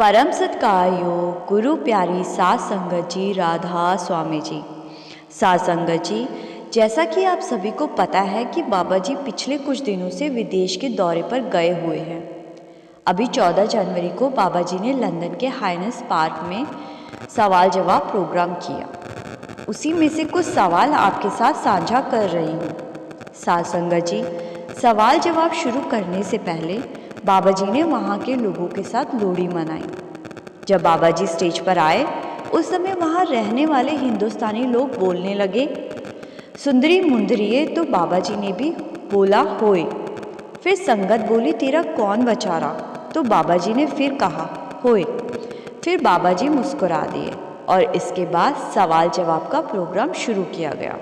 परम सत्कारयोग गुरु प्यारी सात संगत जी, राधा स्वामी जी। सात संगत जी, जैसा कि आप सभी को पता है कि बाबा जी पिछले कुछ दिनों से विदेश के दौरे पर गए हुए हैं। अभी 14 जनवरी को बाबा जी ने लंदन के हाइनेस पार्क में सवाल जवाब प्रोग्राम किया। उसी में से कुछ सवाल आपके साथ साझा कर रही हूँ। सात संगत जी, सवाल जवाब शुरू करने से पहले बाबा जी ने वहाँ के लोगों के साथ लोहड़ी मनाई। जब बाबा जी स्टेज पर आए उस समय वहाँ रहने वाले हिंदुस्तानी लोग बोलने लगे, सुंदरी मुंदरिये, तो बाबा जी ने भी बोला होए। फिर संगत बोली, तेरा कौन बचारा, तो बाबा जी ने फिर कहा होए। फिर बाबा जी मुस्कुरा दिए और इसके बाद सवाल जवाब का प्रोग्राम शुरू किया गया।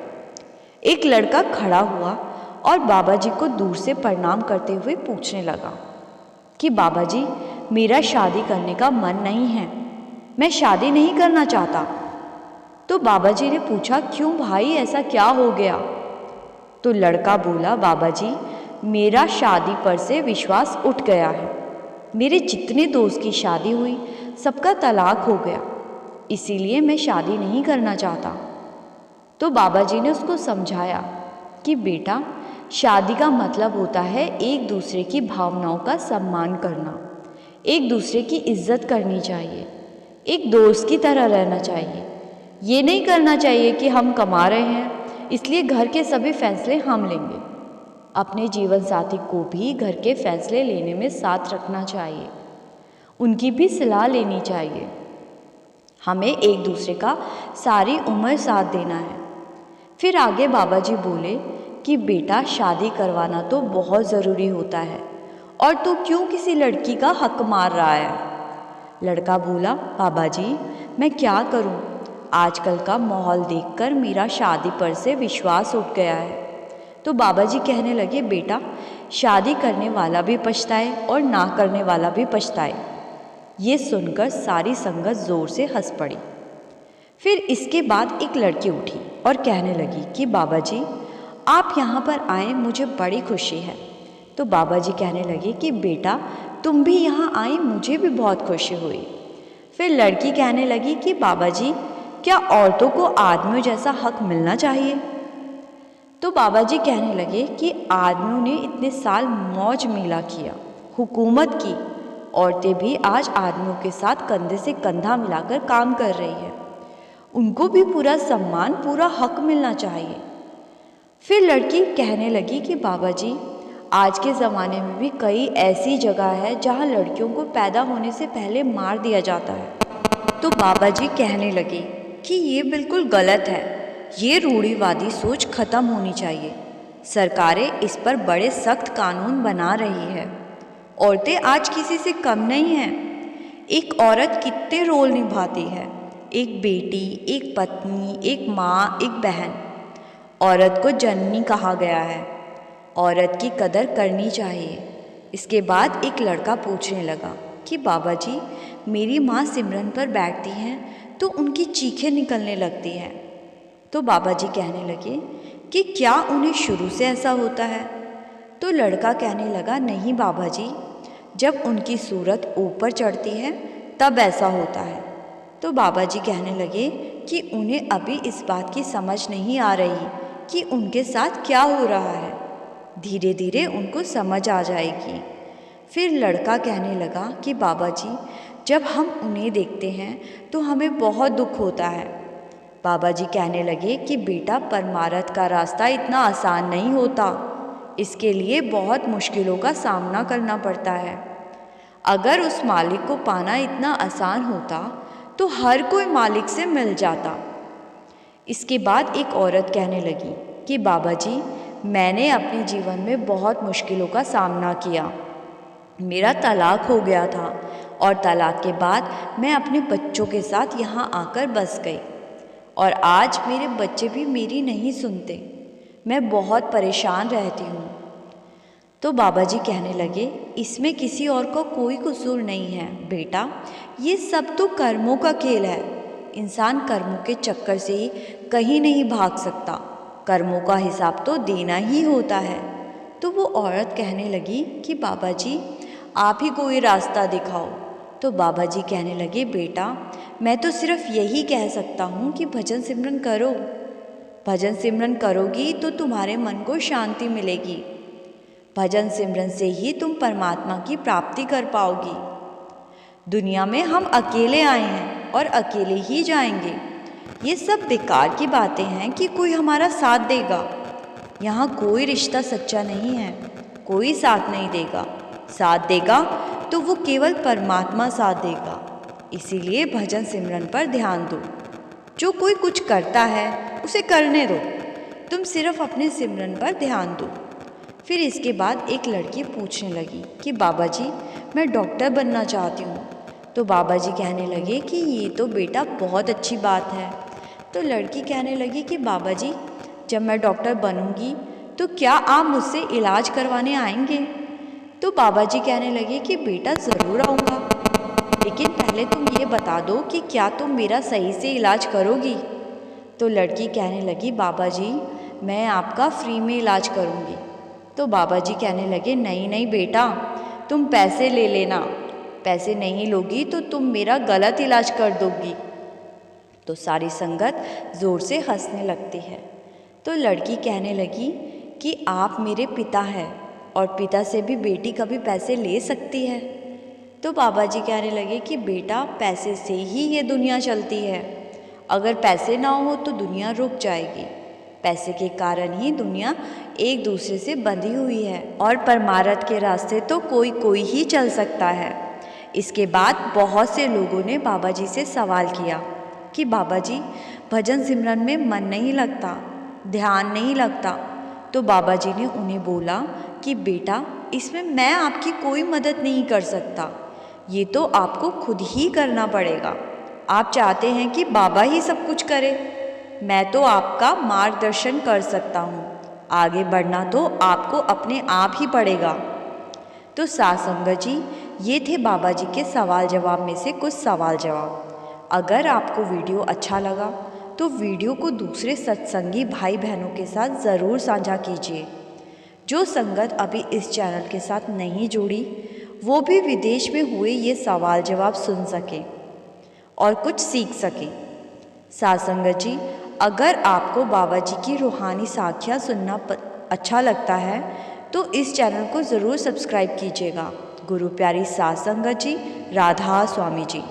एक लड़का खड़ा हुआ और बाबा जी को दूर से प्रणाम करते हुए पूछने लगा कि बाबा जी, मेरा शादी करने का मन नहीं है, मैं शादी नहीं करना चाहता। तो बाबा जी ने पूछा, क्यों भाई, ऐसा क्या हो गया? तो लड़का बोला, बाबा जी, मेरा शादी पर से विश्वास उठ गया है। मेरे जितने दोस्त की शादी हुई सबका तलाक हो गया, इसीलिए मैं शादी नहीं करना चाहता। तो बाबा जी ने उसको समझाया कि बेटा, शादी का मतलब होता है एक दूसरे की भावनाओं का सम्मान करना, एक दूसरे की इज्जत करनी चाहिए, एक दोस्त की तरह रहना चाहिए। ये नहीं करना चाहिए कि हम कमा रहे हैं इसलिए घर के सभी फैसले हम लेंगे। अपने जीवन साथी को भी घर के फैसले लेने में साथ रखना चाहिए, उनकी भी सलाह लेनी चाहिए। हमें एक दूसरे का सारी उम्र साथ देना है। फिर आगे बाबा जी बोले कि बेटा, शादी करवाना तो बहुत ज़रूरी होता है और तू क्यों किसी लड़की का हक मार रहा है? लड़का बोला, बाबा जी, मैं क्या करूं? आजकल का माहौल देखकर मेरा शादी पर से विश्वास उठ गया है। तो बाबा जी कहने लगे, बेटा, शादी करने वाला भी पछताए और ना करने वाला भी पछताए। ये सुनकर सारी संगत ज़ोर से हंस पड़ी। फिर इसके बाद एक लड़की उठी और कहने लगी कि बाबा जी, आप यहाँ पर आए, मुझे बड़ी खुशी है। तो बाबा जी कहने लगे कि बेटा, तुम भी यहाँ आई, मुझे भी बहुत खुशी हुई। फिर लड़की कहने लगी कि बाबा जी, क्या औरतों को आदमियों जैसा हक मिलना चाहिए? तो बाबा जी कहने लगे कि आदमियों ने इतने साल मौज मेला किया, हुकूमत की, औरतें भी आज आदमियों के साथ कंधे से कंधा मिलाकर काम कर रही है, उनको भी पूरा सम्मान, पूरा हक मिलना चाहिए। फिर लड़की कहने लगी कि बाबा जी, आज के ज़माने में भी कई ऐसी जगह है जहाँ लड़कियों को पैदा होने से पहले मार दिया जाता है। तो बाबा जी कहने लगे कि ये बिल्कुल गलत है, ये रूढ़िवादी सोच खत्म होनी चाहिए। सरकारें इस पर बड़े सख्त कानून बना रही है। औरतें आज किसी से कम नहीं हैं। एक औरत कितने रोल निभाती है, एक बेटी, एक पत्नी, एक माँ, एक बहन। औरत को जननी कहा गया है, औरत की कदर करनी चाहिए। इसके बाद एक लड़का पूछने लगा कि बाबा जी, मेरी माँ सिमरन पर बैठती हैं तो उनकी चीखें निकलने लगती हैं। तो बाबा जी कहने लगे कि क्या उन्हें शुरू से ऐसा होता है? तो लड़का कहने लगा, नहीं बाबा जी, जब उनकी सूरत ऊपर चढ़ती है तब ऐसा होता है। तो बाबा जी कहने लगे कि उन्हें अभी इस बात की समझ नहीं आ रही कि उनके साथ क्या हो रहा है, धीरे धीरे उनको समझ आ जाएगी। फिर लड़का कहने लगा कि बाबा जी, जब हम उन्हें देखते हैं तो हमें बहुत दुख होता है। बाबा जी कहने लगे कि बेटा, परमार्थ का रास्ता इतना आसान नहीं होता, इसके लिए बहुत मुश्किलों का सामना करना पड़ता है। अगर उस मालिक को पाना इतना आसान होता तो हर कोई मालिक से मिल जाता। इसके बाद एक औरत कहने लगी कि बाबा जी, मैंने अपने जीवन में बहुत मुश्किलों का सामना किया। मेरा तलाक हो गया था और तलाक के बाद मैं अपने बच्चों के साथ यहाँ आकर बस गई और आज मेरे बच्चे भी मेरी नहीं सुनते। मैं बहुत परेशान रहती हूँ। तो बाबा जी कहने लगे, इसमें किसी और का कोई कसूर नहीं है बेटा, ये सब तो कर्मों का खेल है। इंसान कर्मों के चक्कर से ही कहीं नहीं भाग सकता, कर्मों का हिसाब तो देना ही होता है। तो वो औरत कहने लगी कि बाबा जी, आप ही कोई रास्ता दिखाओ, तो बाबा जी कहने लगे, बेटा मैं तो सिर्फ यही कह सकता हूँ कि भजन सिमरन करो। भजन सिमरन करोगी तो तुम्हारे मन को शांति मिलेगी। भजन सिमरन से ही तुम परमात्मा की प्राप्ति कर पाओगी। दुनिया में हम अकेले आए हैं और अकेले ही जाएंगे। ये सब बेकार की बातें हैं कि कोई हमारा साथ देगा। यहाँ कोई रिश्ता सच्चा नहीं है, कोई साथ नहीं देगा। साथ देगा तो वो केवल परमात्मा साथ देगा। इसीलिए भजन सिमरन पर ध्यान दो। जो कोई कुछ करता है उसे करने दो, तुम सिर्फ अपने सिमरन पर ध्यान दो। फिर इसके बाद एक लड़की पूछने लगी कि बाबा जी मैं डॉक्टर बनना चाहती हूँ। तो बाबा जी कहने लगे कि ये तो बेटा बहुत अच्छी बात है। तो लड़की कहने लगी कि बाबा जी जब मैं डॉक्टर बनूंगी तो क्या आप मुझसे इलाज करवाने आएंगे? तो बाबा जी कहने लगे कि बेटा ज़रूर आऊँगा, लेकिन पहले तुम ये बता दो कि क्या तुम मेरा सही से इलाज करोगी? तो लड़की कहने लगी, बाबा जी मैं आपका फ्री में इलाज करूँगी। तो बाबा जी कहने लगे, नहीं नहीं बेटा, तुम पैसे ले लेना। पैसे नहीं लोगी तो तुम मेरा गलत इलाज कर दोगी। तो सारी संगत ज़ोर से हंसने लगती है। तो लड़की कहने लगी कि आप मेरे पिता हैं और पिता से भी बेटी कभी पैसे ले सकती है? तो बाबा जी कहने लगे कि बेटा पैसे से ही ये दुनिया चलती है। अगर पैसे ना हो तो दुनिया रुक जाएगी। पैसे के कारण ही दुनिया एक दूसरे से बंधी हुई है और परमार्थ के रास्ते तो कोई कोई ही चल सकता है। इसके बाद बहुत से लोगों ने बाबा जी से सवाल किया कि बाबा जी भजन सिमरन में मन नहीं लगता, ध्यान नहीं लगता। तो बाबा जी ने उन्हें बोला कि बेटा इसमें मैं आपकी कोई मदद नहीं कर सकता, ये तो आपको खुद ही करना पड़ेगा। आप चाहते हैं कि बाबा ही सब कुछ करे, मैं तो आपका मार्गदर्शन कर सकता हूँ। आगे बढ़ना तो आपको अपने आप ही पड़ेगा। तो साध संगत जी ये थे बाबा जी के सवाल जवाब में से कुछ सवाल जवाब। अगर आपको वीडियो अच्छा लगा तो वीडियो को दूसरे सत्संगी भाई बहनों के साथ ज़रूर साझा कीजिए। जो संगत अभी इस चैनल के साथ नहीं जुड़ी वो भी विदेश में हुए ये सवाल जवाब सुन सकें और कुछ सीख सकें। साध संगत जी अगर आपको बाबा जी की रूहानी साखियाँ सुनना अच्छा लगता है तो इस चैनल को ज़रूर सब्सक्राइब कीजिएगा। गुरु प्यारी साध संगत जी, राधा स्वामी जी।